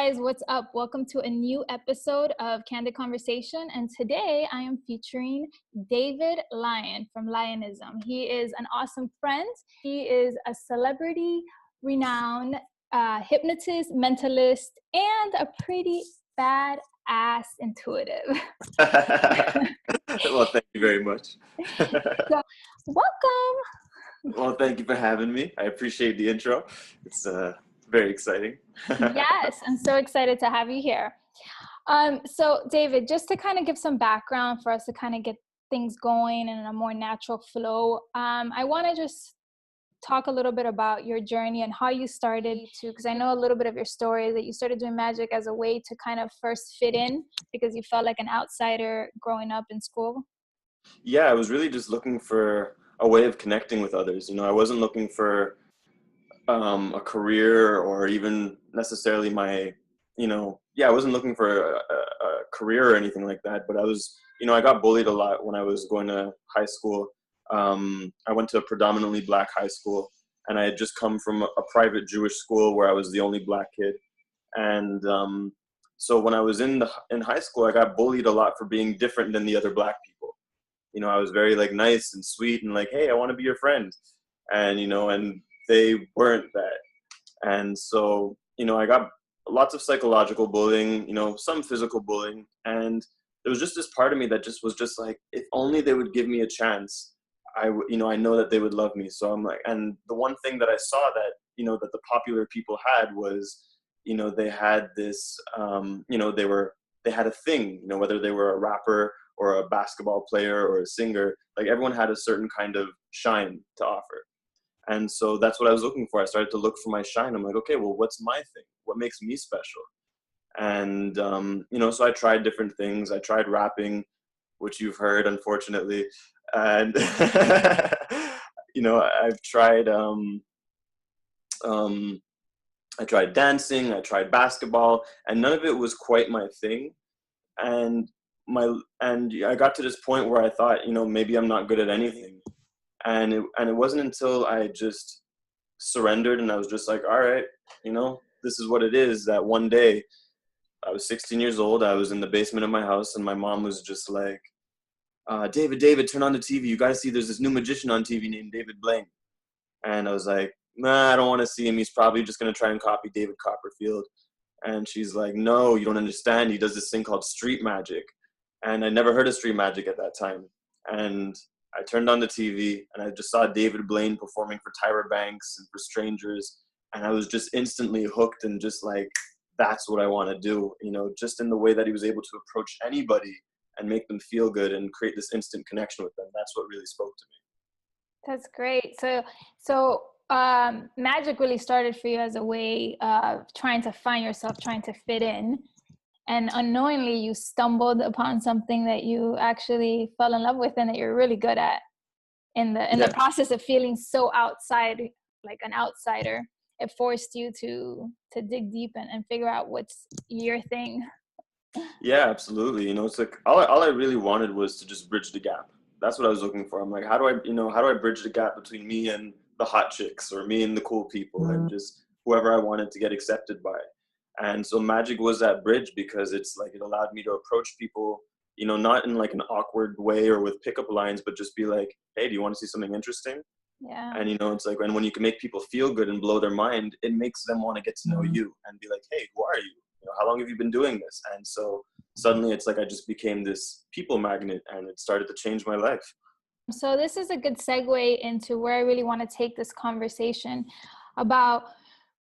guys, what's up? Welcome to a new episode of Candid Conversation. And today I am featuring David Lyon from Lionism. He is an awesome friend. He is a celebrity renowned hypnotist, mentalist, and a pretty badass intuitive. Well, thank you very much. So, welcome. Well, thank you for having me. I appreciate the intro. It's very exciting. Yes, I'm so excited to have you here. So David, just to kind of give some background for us to kind of get things going in a more natural flow, I want to just talk a little bit about your journey and how you started to, because I know a little bit of your story that you started doing magic as a way to kind of first fit in because you felt like an outsider growing up in school. Yeah, I was really just looking for a way of connecting with others. I wasn't looking for a career or even necessarily I wasn't looking for a career or anything like that, but I got bullied a lot when I was going to high school. I went to a predominantly black high school, and I had just come from a private Jewish school where I was the only black kid. And so when I was in high school, I got bullied a lot for being different than the other black people. I was very nice and sweet and hey, I want to be your friend. And they weren't that. And so, I got lots of psychological bullying, some physical bullying. And there was just this part of me that just was just if only they would give me a chance, I know that they would love me. So I'm and the one thing that I saw that, that the popular people had was, they had this, they had a thing, whether they were a rapper or a basketball player or a singer, everyone had a certain kind of shine to offer. And so that's what I was looking for. I started to look for my shine. I'm okay, well, what's my thing? What makes me special? And, so I tried different things. I tried rapping, which you've heard, unfortunately. And, I've tried, I tried dancing, I tried basketball, and none of it was quite my thing. And I got to this point where I thought, maybe I'm not good at anything. And it wasn't until I just surrendered and I was just all right, this is what it is, that one day I was 16 years old. I was in the basement of my house and my mom was just David, turn on the TV. You got to see there's this new magician on TV named David Blaine. And I was nah, I don't want to see him. He's probably just going to try and copy David Copperfield. And she's no, you don't understand. He does this thing called street magic. And I never heard of street magic at that time. And I turned on the TV and I just saw David Blaine performing for Tyra Banks and for strangers. And I was just instantly hooked and just that's what I want to do, just in the way that he was able to approach anybody and make them feel good and create this instant connection with them. That's what really spoke to me. That's great. So magic really started for you as a way of trying to find yourself, trying to fit in. And unknowingly, you stumbled upon something that you actually fell in love with and that you're really good at. In the process of feeling so outside, like an outsider, it forced you to dig deep and figure out what's your thing. Yeah, absolutely. It's all I really wanted was to just bridge the gap. That's what I was looking for. I'm how do I bridge the gap between me and the hot chicks or me and the cool people and just whoever I wanted to get accepted by. And so magic was that bridge because it's it allowed me to approach people, not in an awkward way or with pickup lines, but just be hey, do you want to see something interesting? Yeah. And, it's and when you can make people feel good and blow their mind, it makes them want to get to know you and be hey, who are you? How long have you been doing this? And so suddenly it's I just became this people magnet and it started to change my life. So this is a good segue into where I really want to take this conversation about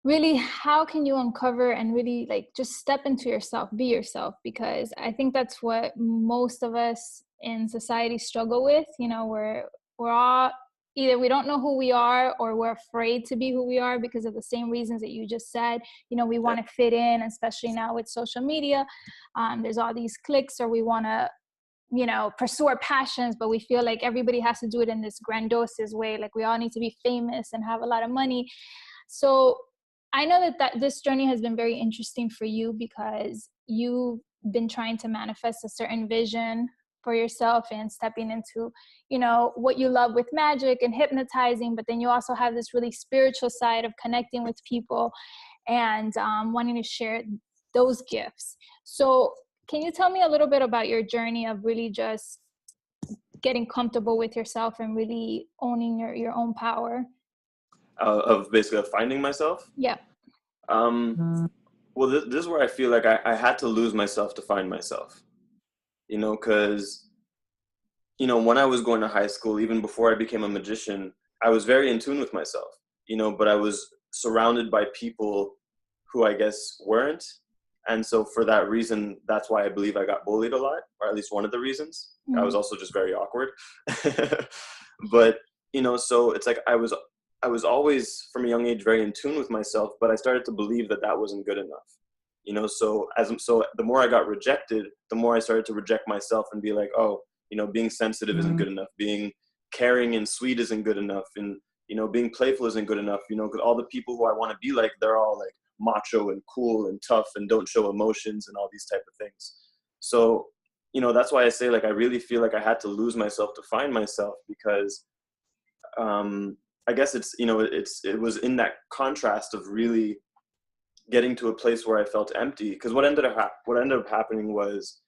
really how can you uncover and really just step into yourself, be yourself, because I think that's what most of us in society struggle with. We're all either we don't know who we are or we're afraid to be who we are because of the same reasons that you just said. We want to fit in, especially now with social media. There's all these clicks, or we want to pursue our passions, but we feel like everybody has to do it in this grandiose way. We all need to be famous and have a lot of money. So I know that this journey has been very interesting for you because you've been trying to manifest a certain vision for yourself and stepping into, what you love with magic and hypnotizing, but then you also have this really spiritual side of connecting with people and wanting to share those gifts. So can you tell me a little bit about your journey of really just getting comfortable with yourself and really owning your own power? Of basically of finding myself. Yeah. Well, this is where I feel like I had to lose myself to find myself, because, when I was going to high school, even before I became a magician, I was very in tune with myself, but I was surrounded by people who I guess weren't. And so for that reason, that's why I believe I got bullied a lot, or at least one of the reasons. I was also just very awkward. But, so it's like I was always from a young age very in tune with myself, but I started to believe that that wasn't good enough. So the more I got rejected, the more I started to reject myself and be like, oh, being sensitive isn't good enough. Being caring and sweet isn't good enough. And, being playful isn't good enough, because all the people who I want to be like, they're all like macho and cool and tough and don't show emotions and all these type of things. So, that's why I say, like, I really feel like I had to lose myself to find myself, because I guess it was in that contrast of really getting to a place where I felt empty. Because what ended up happening was,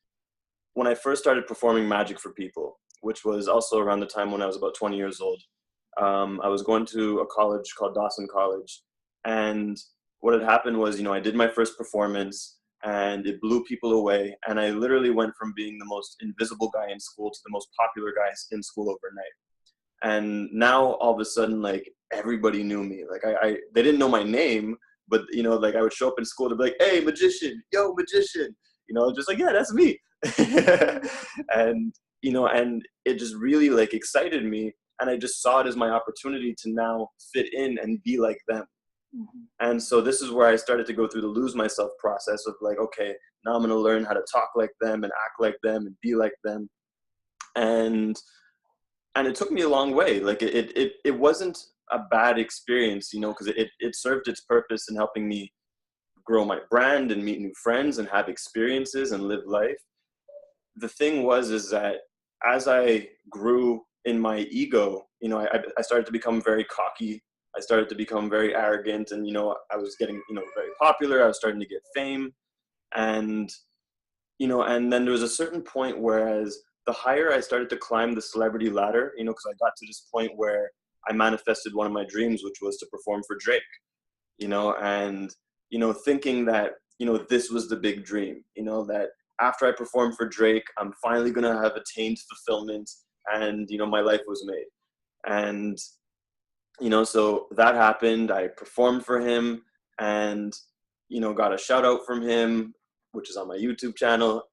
when I first started performing magic for people, which was also around the time when I was about 20 years old, I was going to a college called Dawson College. And what had happened was, I did my first performance and it blew people away. And I literally went from being the most invisible guy in school to the most popular guy in school overnight. And now all of a sudden, like, everybody knew me. Like, they didn't know my name, but, like, I would show up in school to be like, hey, magician, yo, magician, just like, yeah, that's me. And, and it just really, like, excited me. And I just saw it as my opportunity to now fit in and be like them. And so this is where I started to go through the lose myself process of, like, okay, now I'm going to learn how to talk like them and act like them and be like them. And it took me a long way. Like, it wasn't a bad experience, because it served its purpose in helping me grow my brand and meet new friends and have experiences and live life. The thing is that as I grew in my ego, I started to become very cocky. I started to become very arrogant, and, I was getting, very popular. I was starting to get fame. And, and then there was a certain point whereas the higher I started to climb the celebrity ladder, because I got to this point where I manifested one of my dreams, which was to perform for Drake, and, thinking that, this was the big dream, that after I performed for Drake, I'm finally going to have attained fulfillment and, my life was made. And, so that happened. I performed for him and, got a shout out from him, which is on my YouTube channel.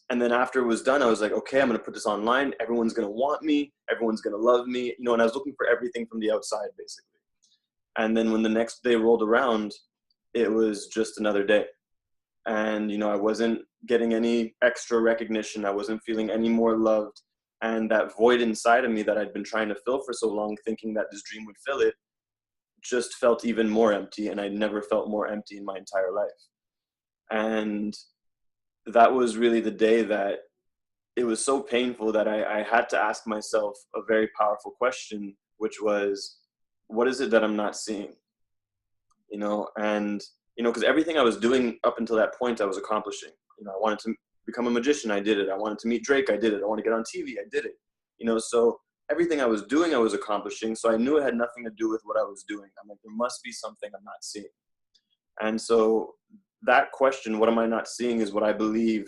And then after it was done, I was like, okay, I'm going to put this online. Everyone's going to want me. Everyone's going to love me. And I was looking for everything from the outside, basically. And then when the next day rolled around, it was just another day. And, I wasn't getting any extra recognition. I wasn't feeling any more loved. And that void inside of me that I'd been trying to fill for so long, thinking that this dream would fill it, just felt even more empty. And I never felt more empty in my entire life. And that was really the day that it was so painful that I had to ask myself a very powerful question, which was, what is it that I'm not seeing? And, because everything I was doing up until that point, I was accomplishing. I wanted to become a magician, I did it. I wanted to meet Drake, I did it. I want to get on TV, I did it. So everything I was doing, I was accomplishing. So I knew it had nothing to do with what I was doing. I'm like, there must be something I'm not seeing. And so that question, what am I not seeing, is what I believe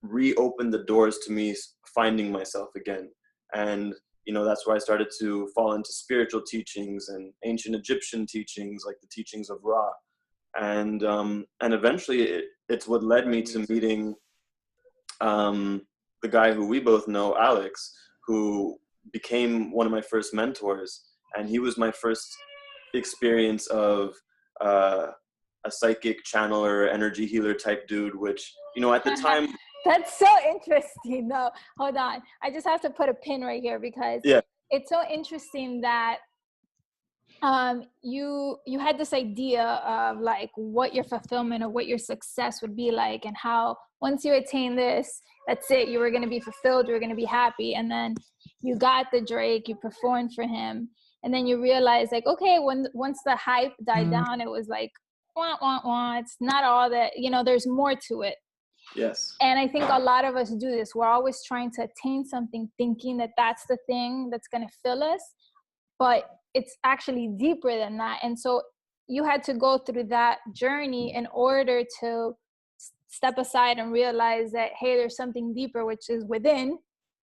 reopened the doors to me finding myself again. And, that's where I started to fall into spiritual teachings and ancient Egyptian teachings, like the teachings of Ra. And eventually it's what led me to meeting the guy who we both know, Alex, who became one of my first mentors. And he was my first experience of a psychic channeler, energy healer type dude, which, at the time... That's so interesting, though. Hold on. I just have to put a pin right here, because it's so interesting that you had this idea of, like, what your fulfillment or what your success would be like, and how once you attain this, that's it, you were going to be fulfilled, you were going to be happy. And then you got the Drake, you performed for him, and then you realize, like, okay, once the hype died down, it was like, wah, wah, wah. It's not all that, there's more to it. Yes. And I think a lot of us do this. We're always trying to attain something, thinking that that's the thing that's going to fill us, but it's actually deeper than that. And so you had to go through that journey in order to step aside and realize that, hey, there's something deeper, which is within.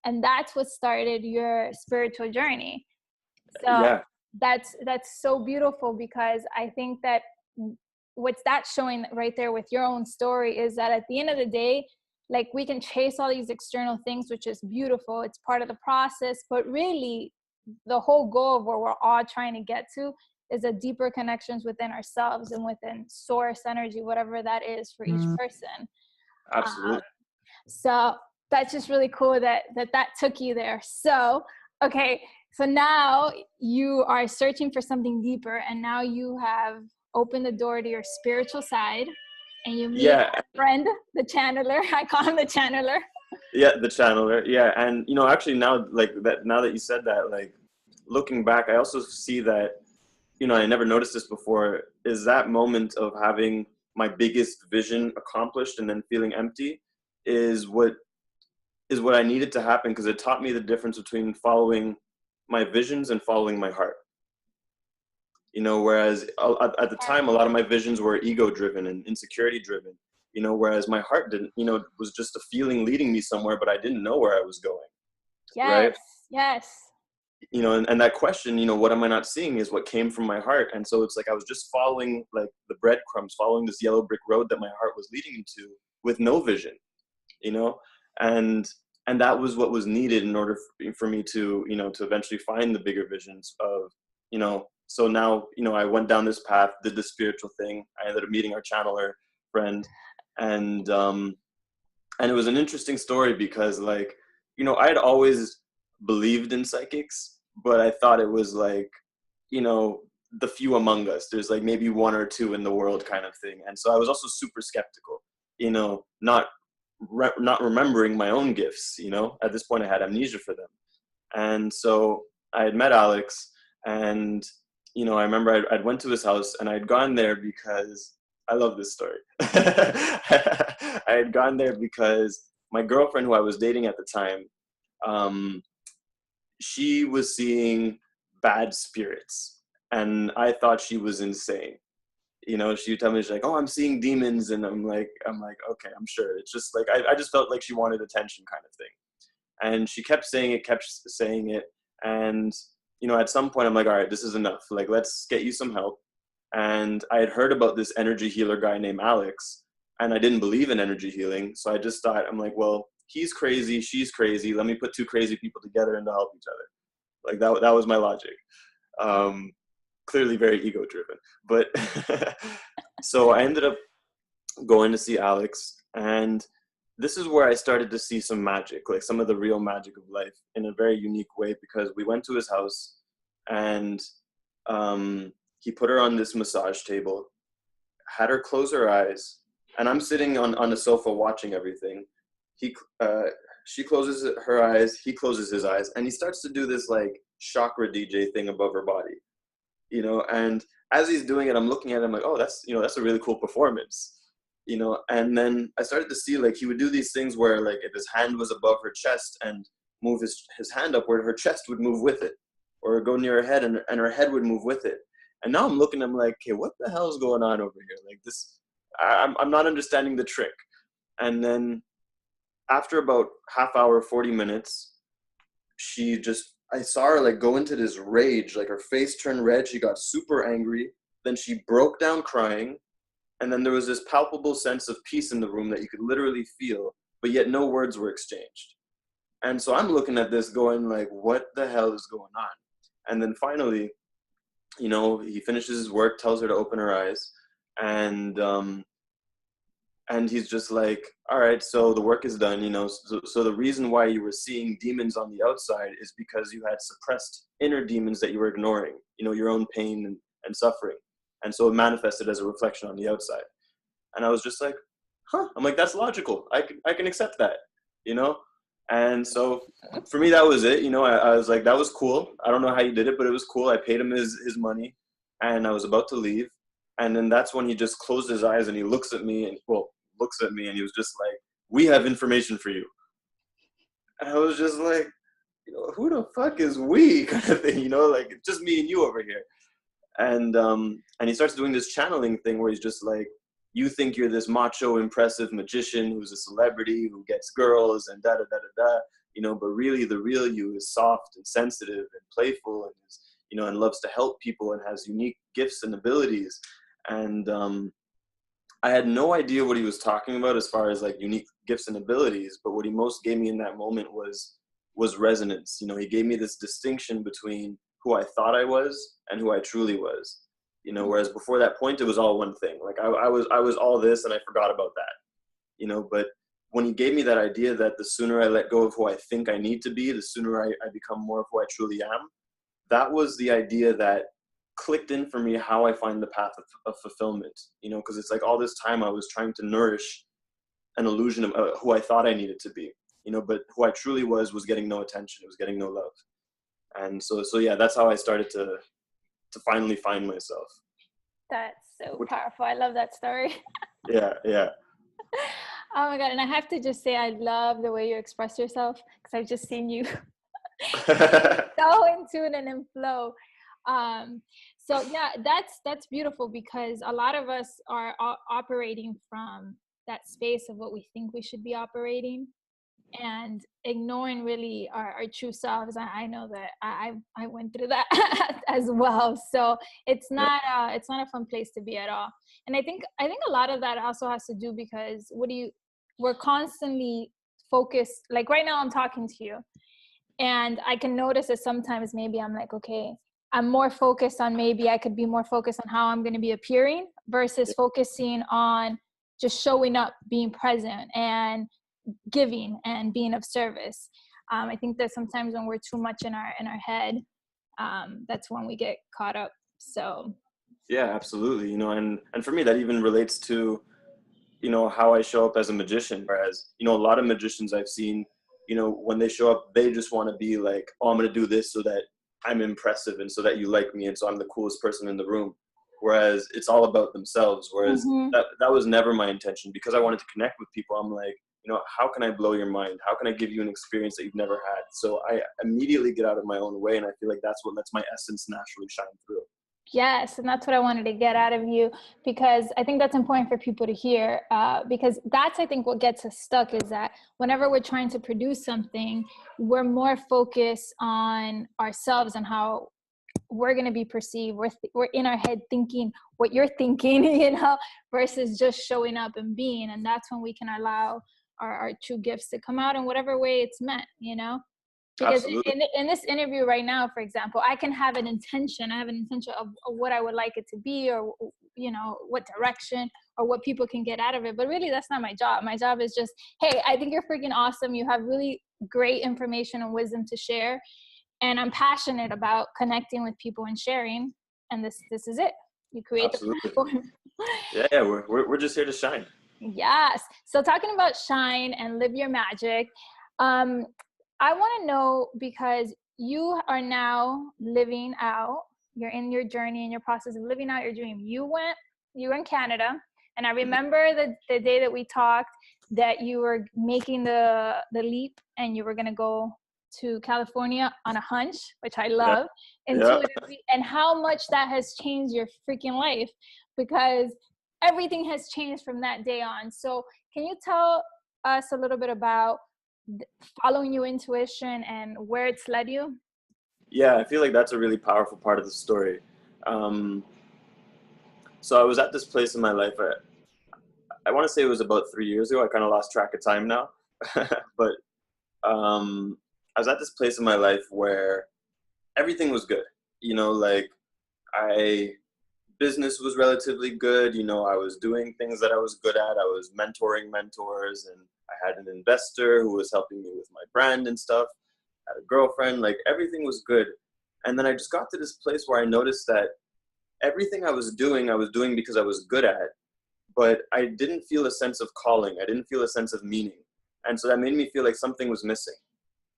And that's what started your spiritual journey. So Yeah. that's so beautiful, because I think that what's that showing right there with your own story is that at the end of the day, like, we can chase all these external things, which is beautiful. It's part of the process, but really the whole goal of where we're all trying to get to is a deeper connections within ourselves and within source energy, whatever that is for each person. Absolutely. So that's just really cool that took you there. So, okay. So now you are searching for something deeper, and now you have opened the door to your spiritual side, and you meet a friend, the channeler. I call him the channeler. Yeah, the channeler. Yeah, and actually now, now that you said that, like, looking back, I also see that, I never noticed this before, is that moment of having my biggest vision accomplished and then feeling empty is what I needed to happen, because it taught me the difference between following my visions and following my heart. Whereas at the time, a lot of my visions were ego driven and insecurity driven, whereas my heart didn't, was just a feeling leading me somewhere, but I didn't know where I was going. Yes. Right. Yes. And that question, what am I not seeing, is what came from my heart. And so it's like, I was just following, like, the breadcrumbs, following this yellow brick road that my heart was leading me to, with no vision, and that was what was needed in order for me to, to eventually find the bigger visions of, so now, I went down this path, did the spiritual thing. I ended up meeting our channeler friend, and it was an interesting story because, like, I had always believed in psychics, but I thought it was like, the few among us. There's like maybe one or two in the world kind of thing. And so I was also super skeptical, not remembering my own gifts. At this point I had amnesia for them. And so I had met Alex, and I remember I'd went to his house, and I'd gone there because I love this story. I had gone there because my girlfriend, who I was dating at the time, she was seeing bad spirits, and I thought she was insane. She would tell me, she's like, "Oh, I'm seeing demons," and I'm like, okay, I'm sure. It's just like, I just felt like she wanted attention kind of thing. And she kept saying it. And, at some point I'm like, all right, this is enough. Like, let's get you some help. And I had heard about this energy healer guy named Alex, and I didn't believe in energy healing. So I just thought, I'm like, well, he's crazy, she's crazy. Let me put two crazy people together and they'll help each other. Like, that was my logic. Clearly very ego driven. But so I ended up going to see Alex, and this is where I started to see some magic, like some of the real magic of life, in a very unique way, because we went to his house, and he put her on this massage table, had her close her eyes, and I'm sitting on the sofa watching everything. She closes her eyes, he closes his eyes, and he starts to do this like chakra DJ thing above her body, and as he's doing it, I'm looking at him like, oh, that's a really cool performance. And then I started to see, like, he would do these things where, like, if his hand was above her chest and move his hand upward, her chest would move with it, or go near her head, and her head would move with it. And now I'm looking at him like, okay, what the hell is going on over here? Like, this, I'm not understanding the trick. And then after about half hour, 40 minutes, I saw her, like, go into this rage, like her face turned red. She got super angry. Then she broke down crying. And then there was this palpable sense of peace in the room that you could literally feel, but yet no words were exchanged. And so I'm looking at this going like, what the hell is going on? And then finally, he finishes his work, tells her to open her eyes. And he's just like, all right, so the work is done, so the reason why you were seeing demons on the outside is because you had suppressed inner demons that you were ignoring, your own pain and suffering. And so it manifested as a reflection on the outside. And I was just like, huh. I'm like, that's logical. I can accept that, And so for me, that was it. I was like, that was cool. I don't know how you did it, but it was cool. I paid him his money, and I was about to leave. And then that's when he just closed his eyes and he looks at me and he was just like, "We have information for you." And I was just like, who the fuck is we kind of thing, like it's just me and you over here. And he starts doing this channeling thing where he's just like, you think you're this macho, impressive magician who's a celebrity who gets girls and da da da da da, but really the real you is soft and sensitive and playful and is, and loves to help people and has unique gifts and abilities. And I had no idea what he was talking about as far as like unique gifts and abilities, but what he most gave me in that moment was resonance. He gave me this distinction between who I thought I was and who I truly was. Whereas before that point, it was all one thing. Like I was all this and I forgot about that. But when he gave me that idea that the sooner I let go of who I think I need to be, the sooner I become more of who I truly am, that was the idea that clicked in for me how I find the path of fulfillment, because it's like all this time I was trying to nourish an illusion of who I thought I needed to be, but who I truly was getting no attention. It was getting no love. And so yeah, that's how I started to finally find myself. That's so powerful. I love that story. Yeah. Oh my God. And I have to just say, I love the way you express yourself, because I've just seen you so in tune and in flow. So yeah, that's beautiful, because a lot of us are operating from that space of what we think we should be operating, and ignoring really our true selves. I know that I went through that as well. So it's not a fun place to be at all. And I think a lot of that also has to do because we're constantly focused. Like right now I'm talking to you, and I can notice that sometimes maybe I'm like, okay, I'm more focused on, maybe I could be more focused on how I'm going to be appearing versus focusing on just showing up, being present, and giving and being of service. I think that sometimes when we're too much in our head, that's when we get caught up. So yeah, absolutely. And for me that even relates to how I show up as a magician. Whereas a lot of magicians I've seen, when they show up, they just want to be like, oh, I'm going to do this so that I'm impressive and so that you like me and so I'm the coolest person in the room. Whereas it's all about themselves. Whereas that was never my intention, because I wanted to connect with people. I'm like, how can I blow your mind? How can I give you an experience that you've never had? So I immediately get out of my own way, and I feel like that's what lets my essence naturally shine through. yes, and that's what I wanted to get out of you, because I think that's important for people to hear, because that's, I think, what gets us stuck, is that whenever we're trying to produce something, we're more focused on ourselves and how we're going to be perceived. We're in our head thinking what you're thinking, versus just showing up and being. And that's when we can allow our true gifts to come out in whatever way it's meant, because in this interview right now, for example, I can have an intention. I have an intention of what I would like it to be, or, what direction or what people can get out of it. But really, that's not my job. My job is just, hey, I think you're freaking awesome. You have really great information and wisdom to share. And I'm passionate about connecting with people and sharing. And this is it. You create the platform. Yeah, we're just here to shine. Yes. So talking about shine and live your magic, I want to know, because you are now living out, you're in your journey and your process of living out your dream. You were in Canada, and I remember the day that we talked, that you were making the leap and you were going to go to California on a hunch, which I love, intuitively, and how much that has changed your freaking life, because everything has changed from that day on. So can you tell us a little bit about following your intuition and where it's led you? Yeah, I feel like that's a really powerful part of the story. So I was at this place in my life. I want to say it was about 3 years ago. I kind of lost track of time now. But I was at this place in my life where everything was good. Like business was relatively good. I was doing things that I was good at. I was mentoring mentors, and I had an investor who was helping me with my brand and stuff. I had a girlfriend, like everything was good. And then I just got to this place where I noticed that everything I was doing because I was good at, but I didn't feel a sense of calling. I didn't feel a sense of meaning. And so that made me feel like something was missing.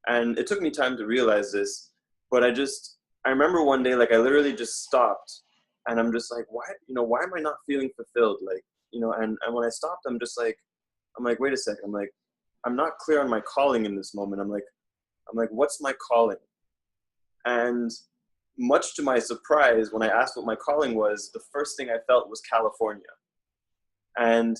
And it took me time to realize this, but I remember one day, like I literally just stopped And I'm just like, why am I not feeling fulfilled? Like, and when I stopped, I'm like, wait a second. I'm like, I'm not clear on my calling in this moment. I'm like, what's my calling? And much to my surprise, when I asked what my calling was, the first thing I felt was California. And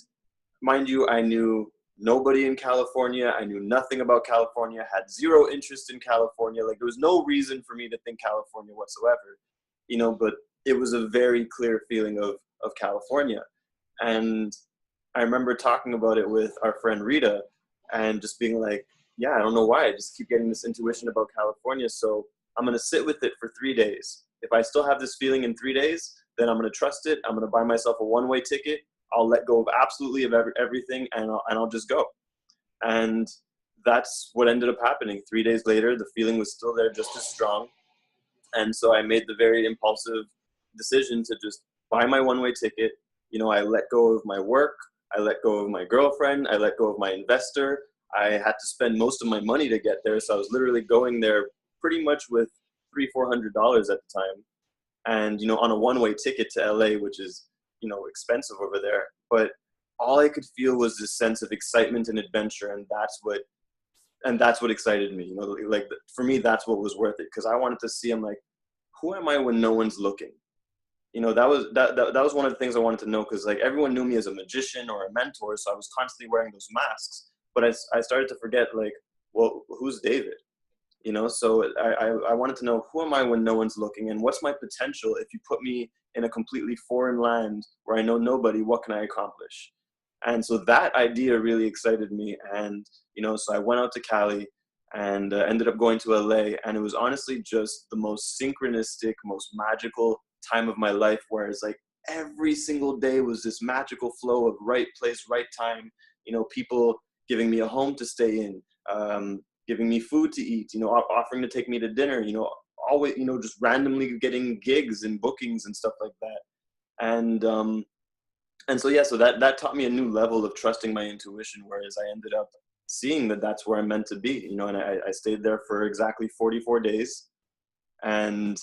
mind you, I knew nobody in California. I knew nothing about California, had zero interest in California. Like, there was no reason for me to think California whatsoever, but it was a very clear feeling of California. And I remember talking about it with our friend Rita and just being like, yeah, I don't know why. I just keep getting this intuition about California. So I'm going to sit with it for 3 days. If I still have this feeling in 3 days, then I'm going to trust it. I'm going to buy myself a one-way ticket. I'll let go of absolutely of everything, and I'll just go. And that's what ended up happening. 3 days later, the feeling was still there, just as strong. And so I made the very impulsive decision to just buy my one-way ticket. I let go of my work. I let go of my girlfriend. I let go of my investor. I had to spend most of my money to get there. So I was literally going there pretty much with $300-400 at the time. And, on a one-way ticket to LA, which is, expensive over there. But all I could feel was this sense of excitement and adventure. And that's what excited me. Like, for me, that's what was worth it. Cause I wanted to see, I'm like, who am I when no one's looking? That was one of the things I wanted to know. Cause like, everyone knew me as a magician or a mentor. So I was constantly wearing those masks, but I started to forget, like, well, who's David? So I wanted to know, who am I when no one's looking, and what's my potential if you put me in a completely foreign land where I know nobody? What can I accomplish? And so that idea really excited me. And, so I went out to Cali and ended up going to LA. And it was honestly just the most synchronistic, most magical time of my life, where it's like every single day was this magical flow of right place, right time, people giving me a home to stay in, giving me food to eat, offering to take me to dinner, always, just randomly getting gigs and bookings and stuff like that. And so, yeah, so that taught me a new level of trusting my intuition, whereas I ended up seeing that that's where I'm meant to be, and I stayed there for exactly 44 days, and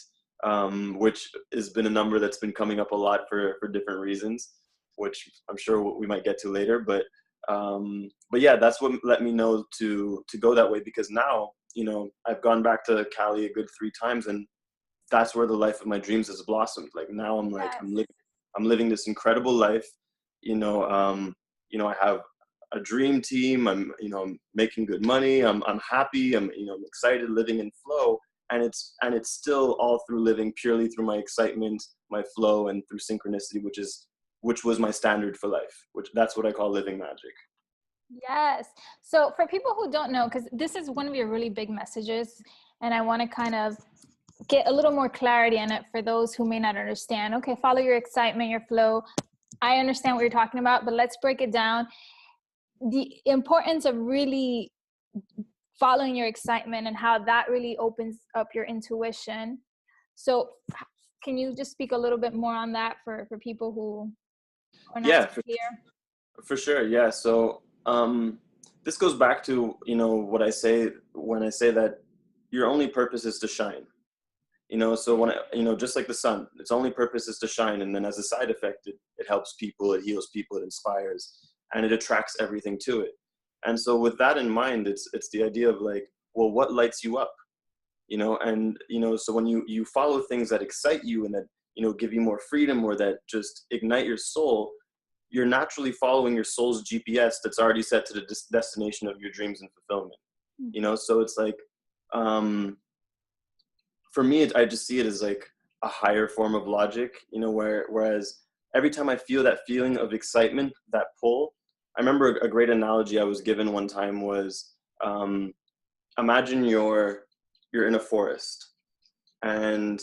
which has been a number that's been coming up a lot for different reasons, which I'm sure we might get to later. But yeah, that's what let me know to go that way, because now, I've gone back to Cali a good 3 times, and that's where the life of my dreams has blossomed. Like, now I'm like, Yes. I'm living this incredible life. I have a dream team. I'm making good money. I'm happy. I'm excited, living in flow. And it's still all through living purely through my excitement, my flow, and through synchronicity, which was my standard for life, which that's what I call living magic. Yes. So for people who don't know, because this is one of your really big messages, and I want to kind of get a little more clarity on it for those who may not understand. Okay, follow your excitement, your flow. I understand what you're talking about, but let's break it down. The importance of really following your excitement and how that really opens up your intuition. So can you just speak a little bit more on that for people who are not Yeah, so clear? for sure. Yeah. So this goes back to, what I say when I say that your only purpose is to shine. So when just like the sun, its only purpose is to shine, and then as a side effect, it helps people, it heals people, it inspires, and it attracts everything to it. And so with that in mind, it's the idea of like, well, what lights you up? And so when you follow things that excite you and that give you more freedom, or that just ignite your soul, you're naturally following your soul's GPS that's already set to the destination of your dreams and fulfillment. So it's like, for me, I just see it as like a higher form of logic, whereas every time I feel that feeling of excitement, that pull, I remember a great analogy I was given one time was, imagine you're in a forest, and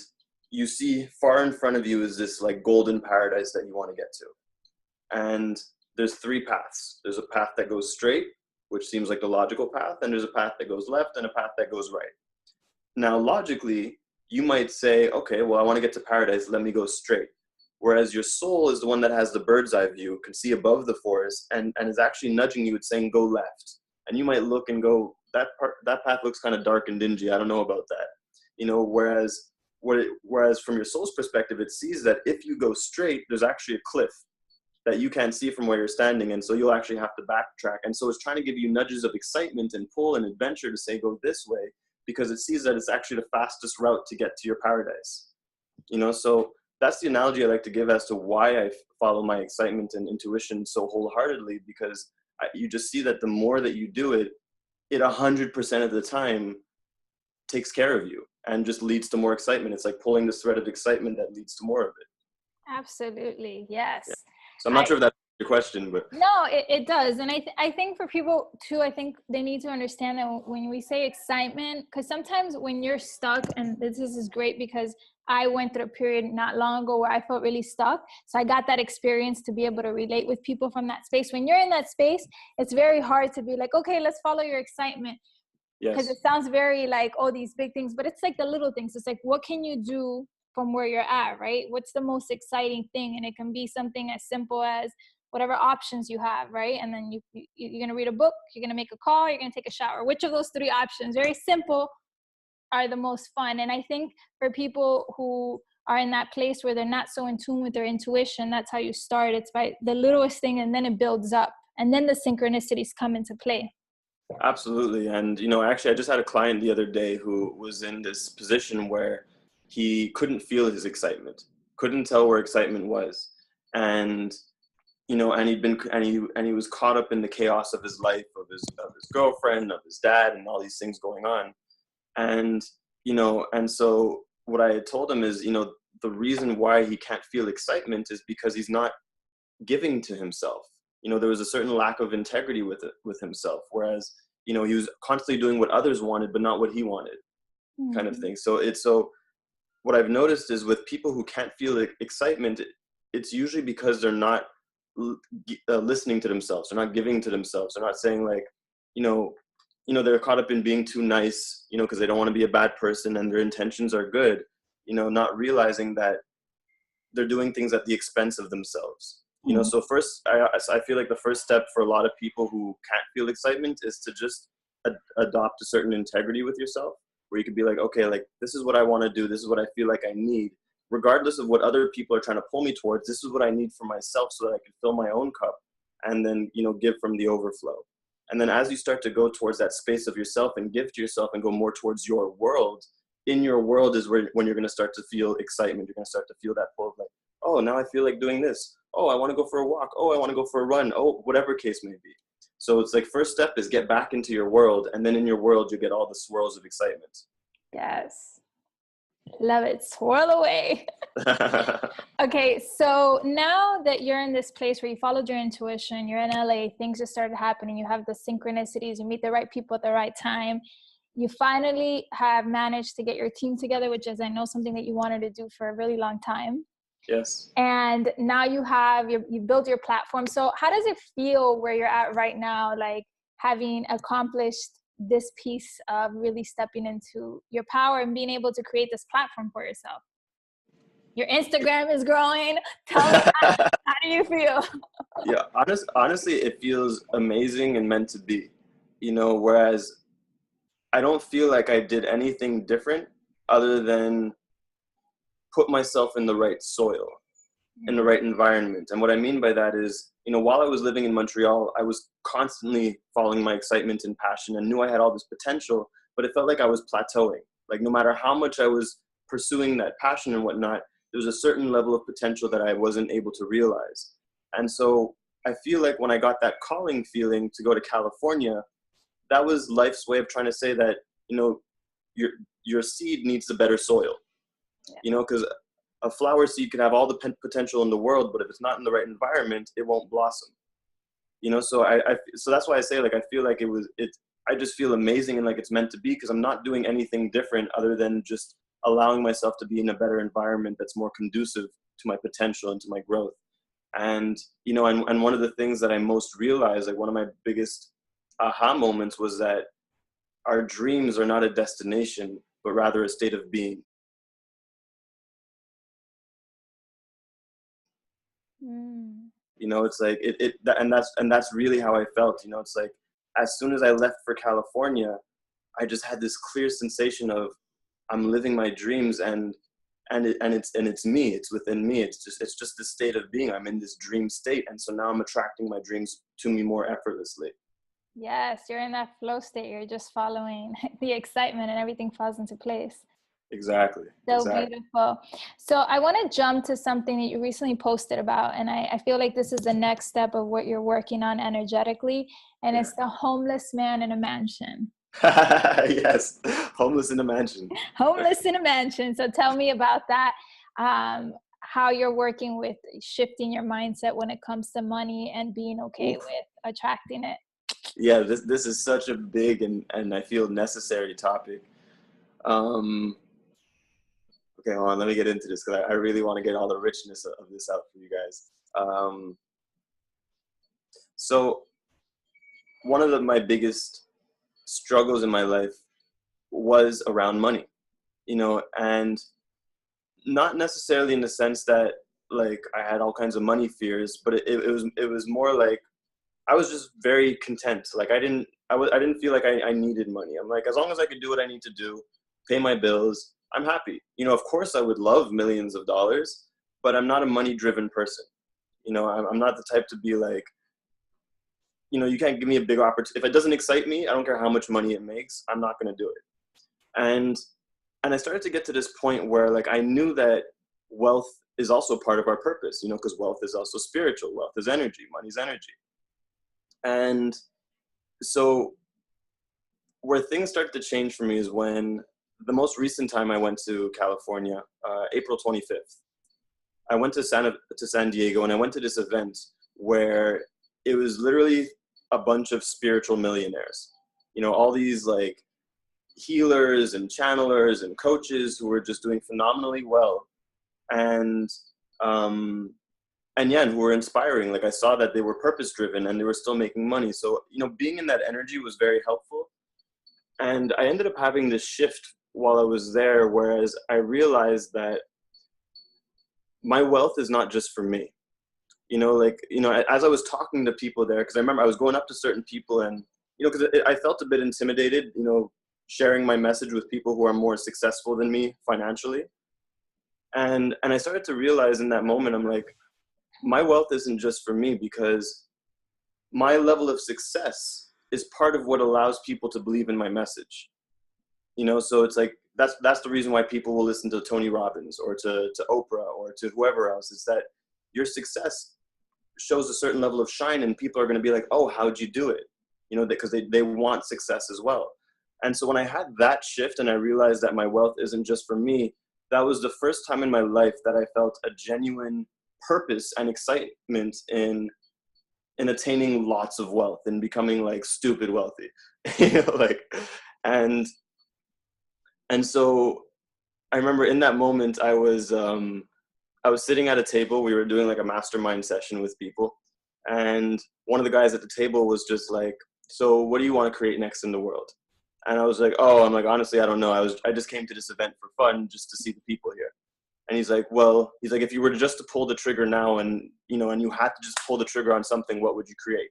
you see far in front of you is this like golden paradise that you want to get to. And there's 3 paths. There's a path that goes straight, which seems like the logical path, and there's a path that goes left and a path that goes right. Now, logically, you might say, okay, well, I want to get to paradise, let me go straight. Whereas your soul is the one that has the bird's eye view, can see above the forest, and is actually nudging you, it's saying, go left. And you might look and go, that path looks kind of dark and dingy, I don't know about that. Whereas whereas from your soul's perspective, it sees that if you go straight, there's actually a cliff that you can't see from where you're standing, and so you'll actually have to backtrack. And so it's trying to give you nudges of excitement and pull and adventure to say go this way, because it sees that it's actually the fastest route to get to your paradise. So that's the analogy I like to give as to why I follow my excitement and intuition so wholeheartedly, because you just see that the more that you do it, it 100% of the time takes care of you and just leads to more excitement. It's like pulling this thread of excitement that leads to more of it. Absolutely, yes. Yeah. So I'm not sure if that's your question, but no, it does. And I think for people too, I think they need to understand that when we say excitement, because sometimes when you're stuck, and this is great because I went through a period not long ago where I felt really stuck. So I got that experience to be able to relate with people from that space. When you're in that space, it's very hard to be like, okay, let's follow your excitement. Because yes. it sounds very like, oh, these big things, but it's like the little things. It's like, what can you do from where you're at, right? What's the most exciting thing? And it can be something as simple as whatever options you have, right? And then you're going to read a book, you're going to make a call, you're going to take a shower. Which of those three options, very simple, are the most fun? And I think for people who are in that place where they're not so in tune with their intuition, that's how you start. It's by the littlest thing, and then it builds up. And then the synchronicities come into play. Absolutely. And, actually, I just had a client the other day who was in this position where he couldn't feel his excitement, couldn't tell where excitement was. And, and he was caught up in the chaos of his life, of his girlfriend, of his dad, and all these things going on. And, and so what I had told him is, the reason why he can't feel excitement is because he's not giving to himself. There was a certain lack of integrity with himself, whereas, he was constantly doing what others wanted, but not what he wanted, kind of thing. So what I've noticed is with people who can't feel excitement, it's usually because they're not listening to themselves. They're not giving to themselves. They're not saying like, they're caught up in being too nice, because they don't want to be a bad person and their intentions are good, not realizing that they're doing things at the expense of themselves. So first, I feel like the first step for a lot of people who can't feel excitement is to just adopt a certain integrity with yourself, where you could be like, okay, like this is what I want to do. This is what I feel like I need, regardless of what other people are trying to pull me towards. This is what I need for myself so that I can fill my own cup and then, give from the overflow. And then as you start to go towards that space of yourself and give to yourself and go more towards your world, in your world is when you're going to start to feel excitement. You're going to start to feel that pull of like, oh, now I feel like doing this. Oh, I want to go for a walk. Oh, I want to go for a run. Oh, whatever case may be. So it's like first step is get back into your world. And then in your world, you get all the swirls of excitement. Yes. Love it. Swirl away. Okay. So now that you're in this place where you followed your intuition, you're in LA, things just started happening. You have the synchronicities, you meet the right people at the right time. You finally have managed to get your team together, which is, I know, something that you wanted to do for a really long time. Yes. And now you built your platform. So how does it feel where you're at right now, like having accomplished this piece of really stepping into your power and being able to create this platform for yourself? Your Instagram is growing. Tell me, how do you feel? Yeah, honestly, it feels amazing and meant to be, whereas I don't feel like I did anything different other than put myself in the right soil, in the right environment. And what I mean by that is, while I was living in Montreal, I was constantly following my excitement and passion and knew I had all this potential, but it felt like I was plateauing. Like no matter how much I was pursuing that passion and whatnot, there was a certain level of potential that I wasn't able to realize. And so I feel like when I got that calling feeling to go to California, that was life's way of trying to say that, your seed needs the better soil, because a flower seed can have all the potential in the world, but if it's not in the right environment, it won't blossom. So so that's why I say, like, I feel like I just feel amazing and like it's meant to be, because I'm not doing anything different other than just allowing myself to be in a better environment that's more conducive to my potential and to my growth. And, and one of the things that I most realized, like one of my biggest aha moments, was that our dreams are not a destination, but rather a state of being. It's like and that's really how I felt. It's like as soon as I left for California, I just had this clear sensation of I'm living my dreams, and it's me, it's within me. It's just this state of being. I'm in this dream state, and so now I'm attracting my dreams to me more effortlessly. Yes, you're in that flow state. You're just following the excitement and everything falls into place. Exactly. So beautiful. So I want to jump to something that you recently posted about, and I feel like this is the next step of what you're working on energetically, and it's the homeless man in a mansion. Yes, homeless in a mansion. Homeless in a mansion. So tell me about that. How you're working with shifting your mindset when it comes to money and being okay Oof. with attracting it. Yeah, this is such a big and I feel necessary topic. Okay, hold on, let me get into this because I really want to get all the richness of this out for you guys. So one of my biggest struggles in my life was around money, and not necessarily in the sense that like I had all kinds of money fears, but it was more like I was just very content. Like I didn't feel like I needed money. I'm like, as long as I can do what I need to do, pay my bills, I'm happy. Of course I would love millions of dollars, but I'm not a money driven person. I'm not the type to be like, you can't give me a big opportunity. If it doesn't excite me, I don't care how much money it makes, I'm not going to do it. And I started to get to this point where like I knew that wealth is also part of our purpose, because wealth is also spiritual. Wealth is energy, money's energy. And so where things started to change for me is when the most recent time I went to California, April 25th. I went to San Diego, and I went to this event where it was literally a bunch of spiritual millionaires. All these like healers and channelers and coaches who were just doing phenomenally well, and yeah, and who were inspiring. Like I saw that they were purpose driven and they were still making money. So being in that energy was very helpful. And I ended up having this shift while I was there, whereas I realized that my wealth is not just for me. As I was talking to people there, because I remember I was going up to certain people, and because I felt a bit intimidated, sharing my message with people who are more successful than me financially. And I started to realize in that moment, I'm like, my wealth isn't just for me, because my level of success is part of what allows people to believe in my message. So it's like, that's the reason why people will listen to Tony Robbins or to Oprah or to whoever else, is that your success shows a certain level of shine, and people are going to be like, oh, how'd you do it? Because they want success as well. And so when I had that shift and I realized that my wealth isn't just for me, that was the first time in my life that I felt a genuine purpose and excitement in attaining lots of wealth and becoming like stupid wealthy. and so I remember in that moment I was sitting at a table. We were doing like a mastermind session with people, and one of the guys at the table was just like, so what do you want to create next in the world? And I was like, I'm like, honestly, I don't know. I just came to this event for fun, just to see the people here. And he's like, if you were just to pull the trigger now, and and you had to just pull the trigger on something, what would you create?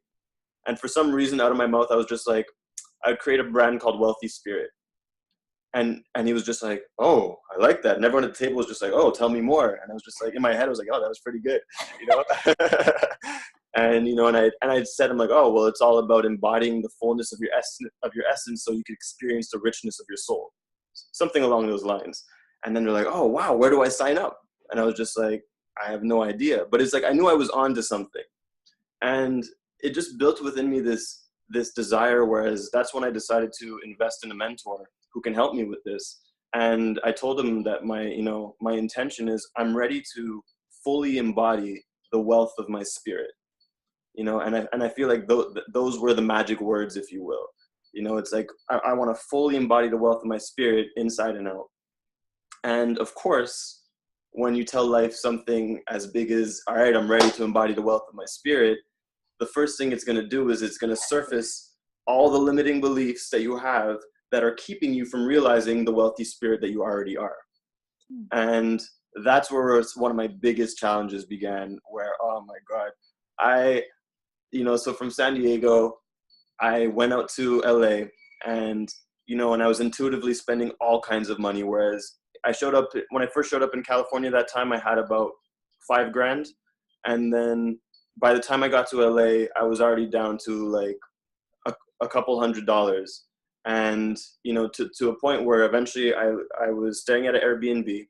And for some reason, out of my mouth, I was just like, I'd create a brand called Wealthy Spirit. And he was just like, oh, I like that. And everyone at the table was just like, oh, tell me more. And I was just like, in my head, I was like, oh, that was pretty good, And and I said, I'm like, oh, well, it's all about embodying the fullness of your essence, so you can experience the richness of your soul, something along those lines. And then they're like, oh, wow, where do I sign up? And I was just like, I have no idea. But it's like, I knew I was onto something. And it just built within me this desire, whereas that's when I decided to invest in a mentor who can help me with this. And I told him that my intention is I'm ready to fully embody the wealth of my spirit, and I feel like those were the magic words, if you will. It's like, I want to fully embody the wealth of my spirit inside and out. And of course, when you tell life something as big as, all right, I'm ready to embody the wealth of my spirit, the first thing it's going to do is it's going to surface all the limiting beliefs that you have that are keeping you from realizing the wealthy spirit that you already are. And that's where one of my biggest challenges began, where, oh my God, so from San Diego, I went out to LA, and, and I was intuitively spending all kinds of money, whereas I showed up, when I first showed up in California that time, I had about $5,000. And then by the time I got to LA, I was already down to like a couple $100. And, you know, to a point where eventually I was staying at an Airbnb.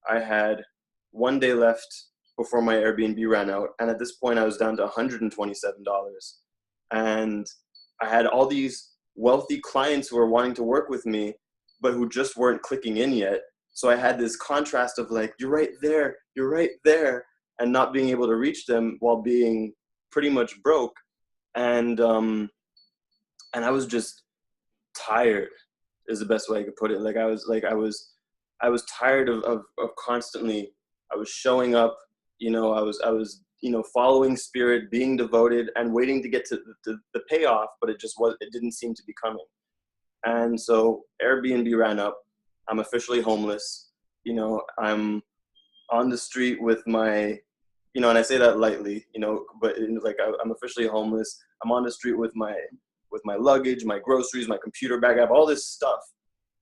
I had 1 day left before my Airbnb ran out. And at this point I was down to $127. And I had all these wealthy clients who were wanting to work with me, but who just weren't clicking in yet. So I had this contrast of like, you're right there, and not being able to reach them while being pretty much broke. And I was just tired, is the best way I could put it. Like I was tired of constantly, I was showing up, you know, I was, you know, following spirit, being devoted and waiting to get to the payoff, but it didn't seem to be coming. And so Airbnb ran up. I'm officially homeless. You know, I'm on the street with my, you know, and I say that lightly, you know, but like I'm officially homeless. I'm on the street with my luggage, my groceries, my computer bag. I have all this stuff.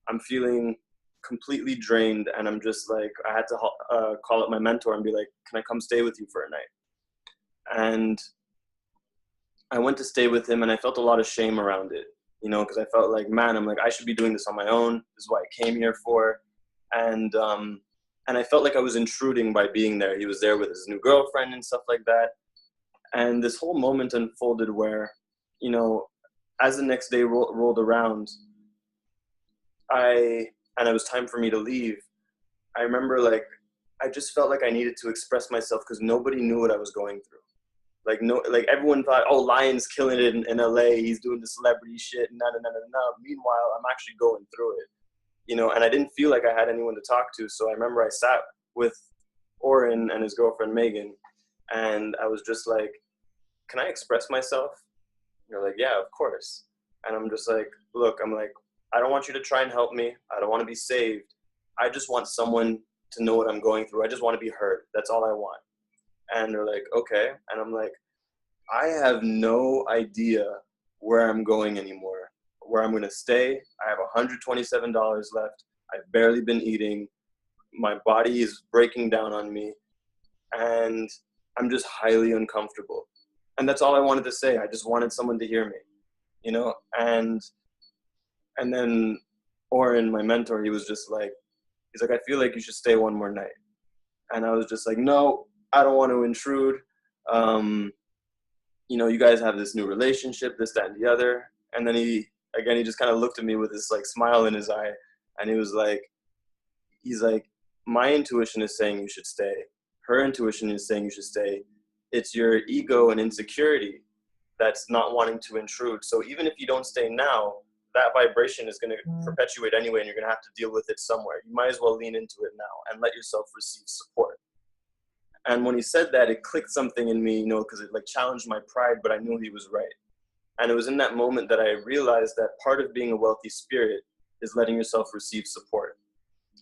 I'm feeling completely drained, and I'm just like, I had to call up my mentor and be like, can I come stay with you for a night? And I went to stay with him, and I felt a lot of shame around it, you know, because I felt like, man, I'm like, I should be doing this on my own. This is what I came here for. And I felt like I was intruding by being there. He was there with his new girlfriend and stuff like that. And this whole moment unfolded where, you know, as the next day rolled around, and it was time for me to leave, I remember like, I just felt like I needed to express myself because nobody knew what I was going through. Like everyone thought, oh, Lion's killing it in LA. He's doing the celebrity shit. No. Meanwhile, I'm actually going through it, you know, and I didn't feel like I had anyone to talk to. So I remember I sat with Oren and his girlfriend, Megan, and I was just like, can I express myself? And they're like, yeah, of course. And I'm just like, look, I'm like, I don't want you to try and help me. I don't want to be saved. I just want someone to know what I'm going through. I just want to be heard. That's all I want. And they're like, okay. And I'm like, I have no idea where I'm going anymore, where I'm going to stay. I have $127 left. I've barely been eating. My body is breaking down on me. And I'm just highly uncomfortable. And that's all I wanted to say. I just wanted someone to hear me, you know? And then Oren, my mentor, he was just like, he's like, I feel like you should stay one more night. And I was just like, no, I don't want to intrude. You know, you guys have this new relationship, this, that, and the other. And then he just kind of looked at me with this like smile in his eye. And he was like, he's like, my intuition is saying you should stay. Her intuition is saying you should stay. It's your ego and insecurity that's not wanting to intrude. So even if you don't stay now, that vibration is going to perpetuate anyway, and you're going to have to deal with it somewhere. You might as well lean into it now and let yourself receive support. And when he said that, it clicked something in me, you know, because it like challenged my pride, but I knew he was right. And it was in that moment that I realized that part of being a wealthy spirit is letting yourself receive support.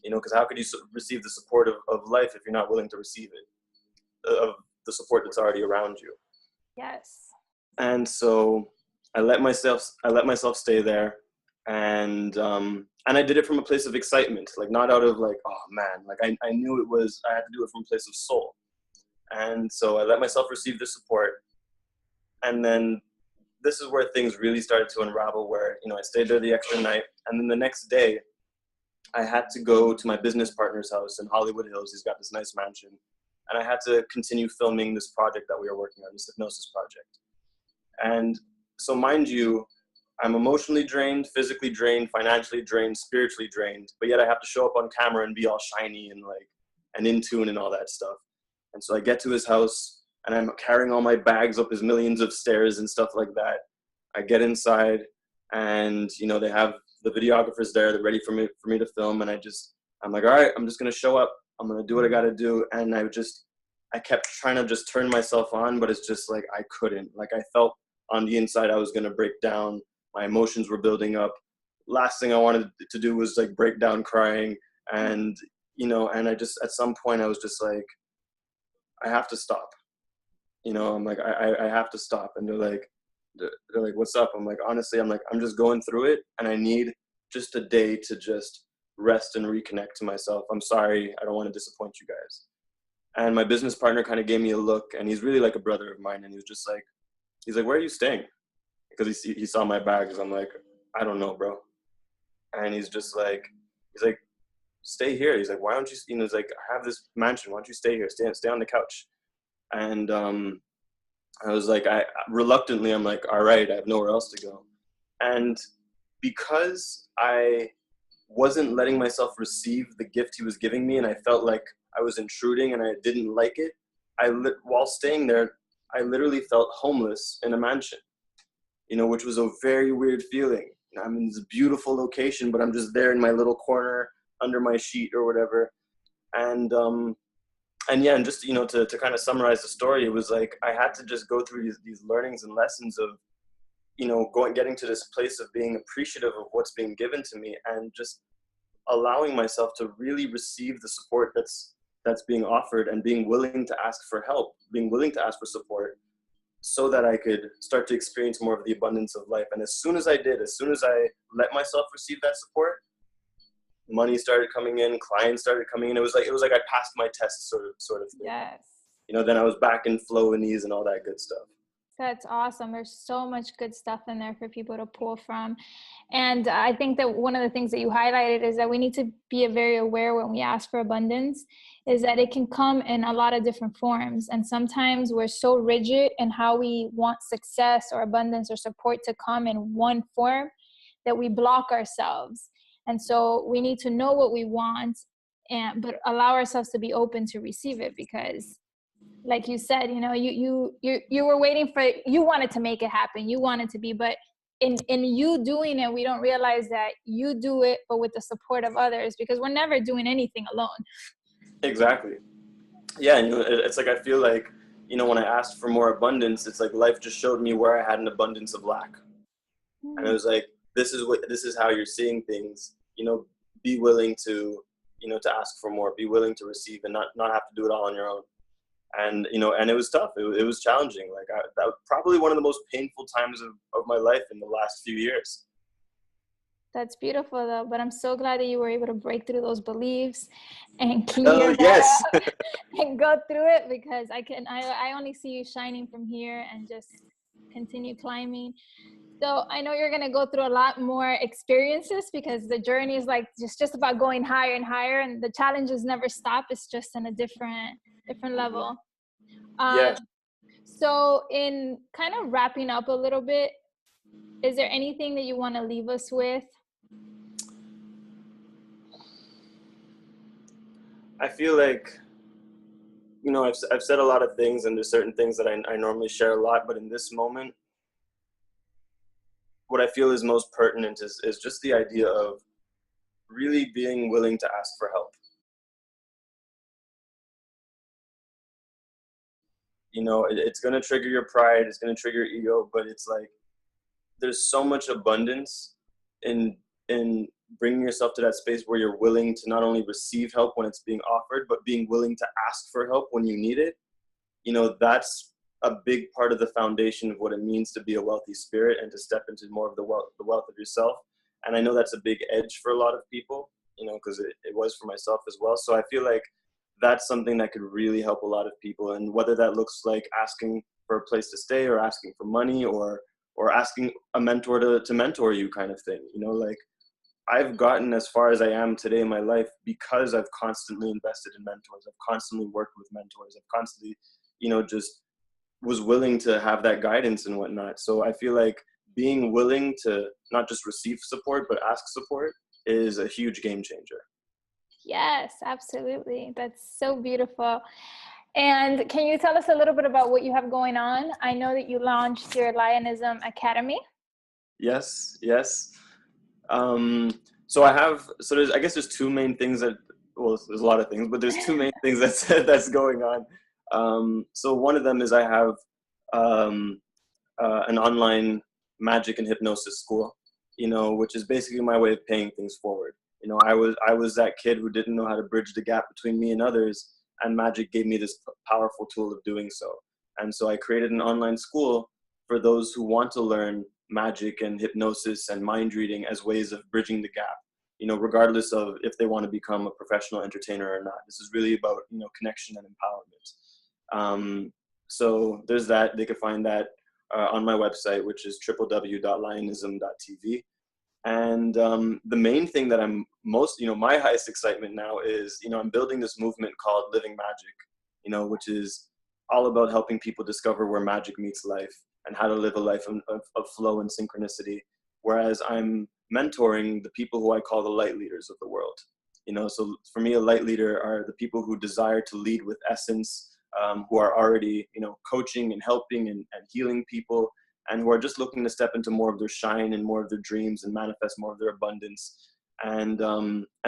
You know, because how could you receive the support of life if you're not willing to receive it, of the support that's already around you? Yes. And so I let myself stay there, and I did it from a place of excitement, like not out of like, oh man, like I knew I had to do it from a place of soul. And so I let myself receive the support, and then this is where things really started to unravel, where, you know, I stayed there the extra night, and then the next day I had to go to my business partner's house in Hollywood Hills. He's got this nice mansion, and I had to continue filming this project that we were working on, this hypnosis project. And so mind you, I'm emotionally drained, physically drained, financially drained, spiritually drained, but yet I have to show up on camera and be all shiny and like, and in tune and all that stuff. And so I get to his house, and I'm carrying all my bags up his millions of stairs and stuff like that. I get inside, and, you know, they have the videographers there. They're ready for me to film. And I'm like, all right, I'm just going to show up. I'm going to do what I got to do. And I kept trying to just turn myself on, but it's just like, I couldn't. Like, I felt on the inside I was going to break down. My emotions were building up. Last thing I wanted to do was like break down crying. And, you know, and I just, at some point I was just like, I have to stop. You know, I'm like, I have to stop. And they're like, what's up? I'm like, honestly, I'm just going through it, and I need just a day to just rest and reconnect to myself. I'm sorry, I don't want to disappoint you guys. And my business partner kind of gave me a look, and he's really like a brother of mine, and he was just like, he's like, where are you staying? Because he saw my bags. I'm like, I don't know, bro. And he's like, stay here. He's like, why don't you, he's like, I have this mansion. Why don't you stay here? Stay on the couch. And I was like, reluctantly, I'm like, all right, I have nowhere else to go. And because I wasn't letting myself receive the gift he was giving me, and I felt like I was intruding and I didn't like it, while staying there, I literally felt homeless in a mansion, which was a very weird feeling. I'm in this beautiful location, but I'm just there in my little corner under my sheet or whatever. And yeah, and just, to kind of summarize the story, it was like I had to just go through these learnings and lessons of, getting to this place of being appreciative of what's being given to me, and just allowing myself to really receive the support that's being offered, and being willing to ask for help, being willing to ask for support, so that I could start to experience more of the abundance of life. And as soon as I let myself receive that support, money started coming in, clients started coming in. It was like I passed my test, sort of thing. Yes. Then I was back in flow and ease and all that good stuff. That's awesome. There's so much good stuff in there for people to pull from. And I think that one of the things that you highlighted is that we need to be very aware when we ask for abundance, is that it can come in a lot of different forms. And sometimes we're so rigid in how we want success or abundance or support to come in one form that we block ourselves. And so we need to know what we want, but allow ourselves to be open to receive it, because like you said, you were waiting for, you wanted to make it happen. You wanted to be, but in you doing it, we don't realize that you do it, but with the support of others, because we're never doing anything alone. Exactly. Yeah. And it's like, I feel like, when I asked for more abundance, it's like life just showed me where I had an abundance of lack. And it was like, this is how you're seeing things, be willing to, to ask for more, be willing to receive, and not have to do it all on your own. And, and it was tough. It was challenging. Like that was probably one of the most painful times of my life in the last few years. That's beautiful though. But I'm so glad that you were able to break through those beliefs and clear yes. that up and go through it, because I only see you shining from here and just continue climbing. So I know you're going to go through a lot more experiences, because the journey is like just about going higher and higher, and the challenges never stop. It's just in a different level. Yeah. So in kind of wrapping up a little bit, is there anything that you want to leave us with? I feel like, I've said a lot of things, and there's certain things that I normally share a lot, but in this moment, what I feel is most pertinent is just the idea of really being willing to ask for help. It's going to trigger your pride, it's going to trigger your ego, but it's like, there's so much abundance in bringing yourself to that space where you're willing to not only receive help when it's being offered, but being willing to ask for help when you need it. That's a big part of the foundation of what it means to be a wealthy spirit, and to step into more of the wealth of yourself. And I know that's a big edge for a lot of people, because it was for myself as well. So I feel like that's something that could really help a lot of people. And whether that looks like asking for a place to stay, or asking for money, or asking a mentor to mentor you, kind of thing. Like, I've gotten as far as I am today in my life because I've constantly invested in mentors. I've constantly worked with mentors. I've constantly, just was willing to have that guidance and whatnot. So I feel like being willing to not just receive support, but ask support is a huge game changer. Yes, absolutely. That's so beautiful. And can you tell us a little bit about what you have going on? I know that you launched your Lionism Academy. Yes. So I guess there's two main things there's a lot of things, but there's two main things that's going on. So one of them is I have an online magic and hypnosis school, which is basically my way of paying things forward. I was that kid who didn't know how to bridge the gap between me and others, and magic gave me this powerful tool of doing so. And so I created an online school for those who want to learn magic and hypnosis and mind reading as ways of bridging the gap. regardless of if they want to become a professional entertainer or not. This is really about, connection and empowerment. So there's that. They could find that on my website, which is www.lionism.tv. And the main thing that I'm most, my highest excitement now is, I'm building this movement called Living Magic, which is all about helping people discover where magic meets life and how to live a life of flow and synchronicity. Whereas I'm mentoring the people who I call the light leaders of the world. So for me, a light leader are the people who desire to lead with essence, who are already, coaching and helping and healing people, and who are just looking to step into more of their shine and more of their dreams and manifest more of their abundance. And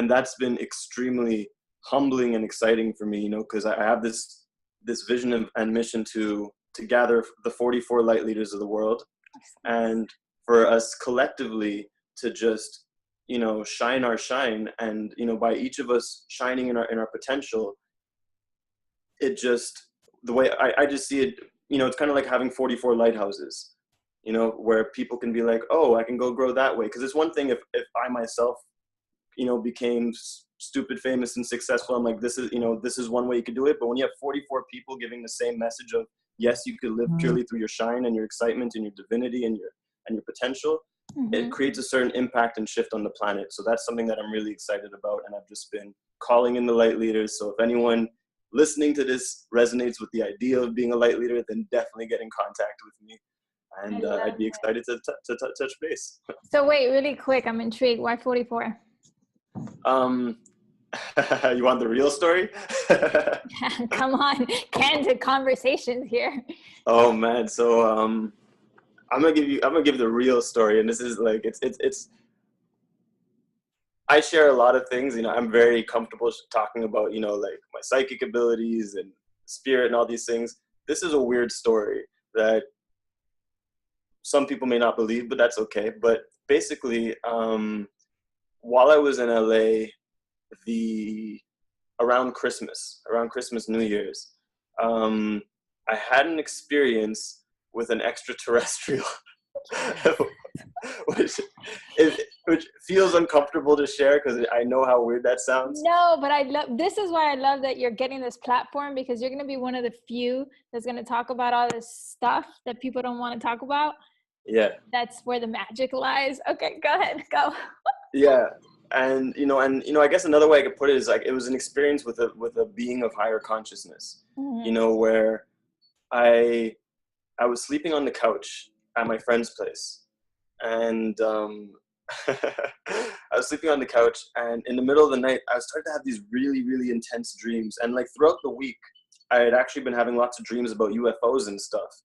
that's been extremely humbling and exciting for me, because I have this vision and mission to gather the 44 light leaders of the world, and for us collectively to just, shine our shine. And, by each of us shining in our potential, it just, the way I just see it, it's kind of like having 44 lighthouses, where people can be like, oh, I can go grow that way. Because it's one thing if I myself, became stupid famous and successful, I'm like, this is one way you could do it. But when you have 44 people giving the same message of, yes, you could live purely through your shine and your excitement and your divinity and your potential, it creates a certain impact and shift on the planet. So that's something that I'm really excited about. And I've just been calling in the light leaders. So if anyone listening to this resonates with the idea of being a light leader, then definitely get in contact with me. And I'd be excited to touch base. So wait, really quick, I'm intrigued. Why 44? You want the real story? Come on, candid conversations here. Oh man, so I'm gonna give the real story, and this is like it's. I share a lot of things, I'm very comfortable talking about, like my psychic abilities and spirit and all these things. This is a weird story that some people may not believe, but that's okay. But basically, while I was in LA, around Christmas, New Year's, I had an experience with an extraterrestrial, which feels uncomfortable to share because I know how weird that sounds. No, but this is why I love that you're getting this platform, because you're going to be one of the few that's going to talk about all this stuff that people don't want to talk about. Yeah. That's where the magic lies. Okay, go ahead, go. Yeah. And I guess another way I could put it is like it was an experience with a being of higher consciousness, where I was sleeping on the couch at my friend's place, and I was sleeping on the couch, and in the middle of the night I started to have these really, really intense dreams. And like throughout the week I had actually been having lots of dreams about UFOs and stuff.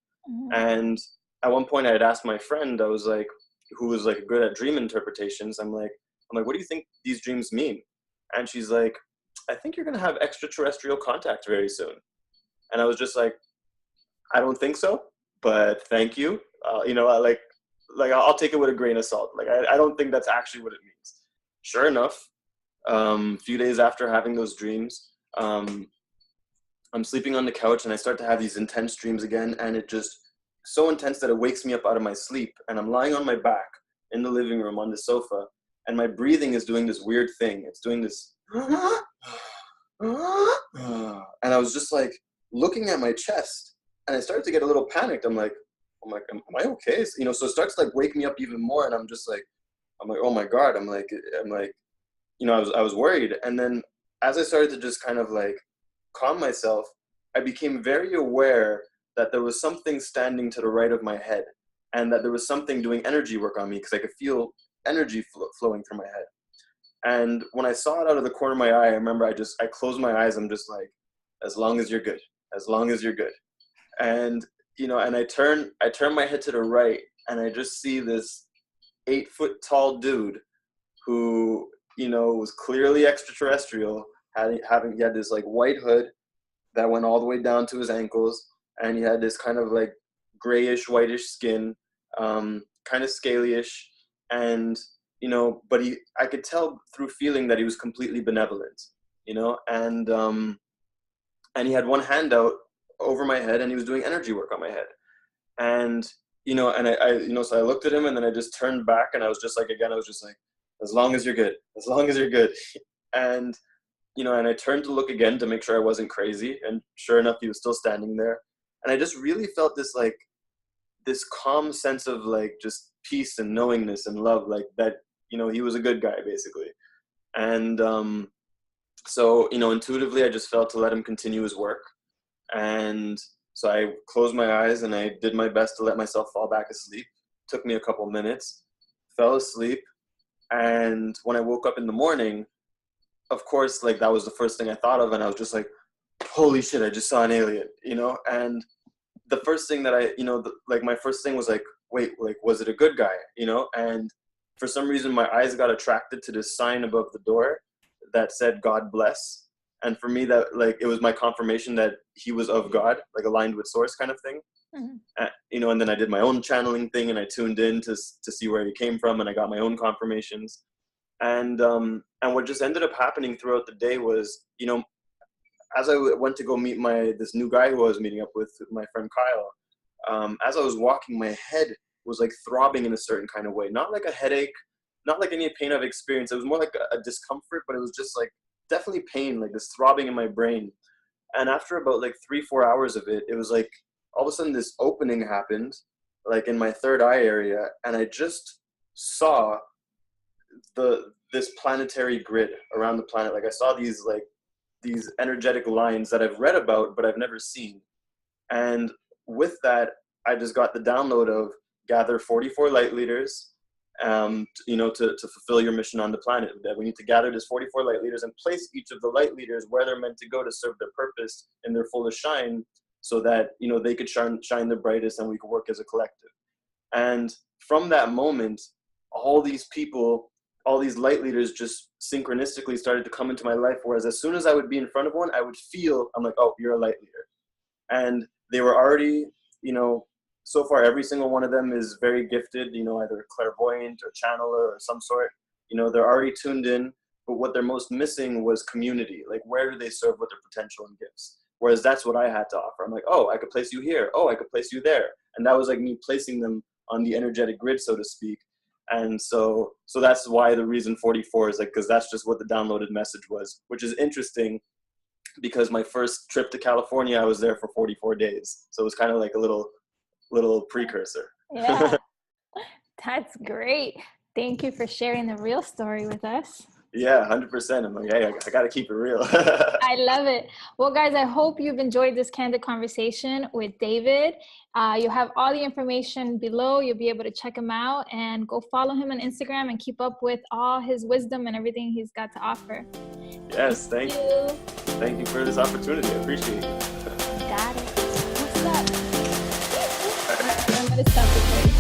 And at one point I had asked my friend, I was like, who was like good at dream interpretations, I'm like, what do you think these dreams mean? And she's like, I think you're going to have extraterrestrial contact very soon. And I was just like, I don't think so, but thank you. I'll take it with a grain of salt. Like, I don't think that's actually what it means. Sure enough, a few days after having those dreams, I'm sleeping on the couch and I start to have these intense dreams again. And it just so intense that it wakes me up out of my sleep. And I'm lying on my back in the living room on the sofa. And my breathing is doing this weird thing. It's doing this. And I was just like looking at my chest, and I started to get a little panicked. I'm like, am I okay? So it starts to like wake me up even more. And I'm like, oh my God. I was worried. And then as I started to just kind of like calm myself, I became very aware that there was something standing to the right of my head, and that there was something doing energy work on me, because I could feel energy flowing through my head. And when I saw it out of the corner of my eye, I remember I closed my eyes. I'm just like, as long as you're good, as long as you're good. And, and I turn my head to the right, and I just see this 8-foot tall dude who, was clearly extraterrestrial. He had this like white hood that went all the way down to his ankles. And he had this kind of like grayish, whitish skin, kind of scalyish. And, but I could tell through feeling that he was completely benevolent, and he had one hand out over my head, and he was doing energy work on my head. And, and I so I looked at him, and then I just turned back, and I was just like, as long as you're good, as long as you're good. And, you know, and I turned to look again to make sure I wasn't crazy. And sure enough, he was still standing there. And I just really felt this, like, this calm sense of, like, just peace and knowingness and love, like that, you know, he was a good guy, basically. And so, you know, intuitively, I just felt to let him continue his work. And so I closed my eyes and I did my best to let myself fall back asleep. Took me a couple minutes, fell asleep. And when I woke up in the morning, of course, like, that was the first thing I thought of. And I was just like, holy shit, I just saw an alien, you know? And the first thing that I, you know, like, my first thing was like, wait, like, was it a good guy, you know? And for some reason, my eyes got attracted to this sign above the door that said, God bless. And for me, that, like, it was my confirmation that he was of God, like, aligned with source kind of thing. You know, and then I did my own channeling thing and I tuned in to see where he came from, and I got my own confirmations. And what just ended up happening throughout the day was, you know, as I went to go meet this new guy who I was meeting up with, my friend Kyle, as I was walking, my head was, like, throbbing in a certain kind of way. Not like a headache, not like any pain I've experienced. It was more like a discomfort, but it was just, like, definitely pain, like this throbbing in my brain. And after about, like, 3-4 hours of it, it was like all of a sudden this opening happened, like, in my third eye area, and I just saw this planetary grid around the planet. Like, I saw these energetic lines that I've read about but I've never seen. And with that, I just got the download of gather 44 light leaders, you know, to fulfill your mission on the planet. That we need to gather this 44 light leaders and place each of the light leaders where they're meant to go to serve their purpose in their fullest shine, so that, you know, they could shine the brightest and we could work as a collective. And from that moment, all these people, all these light leaders just synchronistically started to come into my life. Whereas as soon as I would be in front of one, I would feel, I'm like, oh, you're a light leader. And they were already, you know, so far every single one of them is very gifted, you know, either clairvoyant or channeler or some sort. You know, they're already tuned in, but what they're most missing was community. Like, where do they serve with their potential and gifts? Whereas that's what I had to offer. I'm like, oh, I could place you here. Oh, I could place you there. And that was like me placing them on the energetic grid, so to speak. And so that's why the reason 44 is, like, because that's just what the downloaded message was, which is interesting because my first trip to California, I was there for 44 days. So it was kind of like a little precursor. Yeah, that's great. Thank you for sharing the real story with us. Yeah, 100%. I'm like, hey, I got to keep it real. I love it. Well, guys, I hope you've enjoyed this candid conversation with David. You'll have all the information below. You'll be able to check him out and go follow him on Instagram and keep up with all his wisdom and everything he's got to offer. Yes, thank you. Thank you for this opportunity. I appreciate it. Got it. What's up? I'm going to stop recording.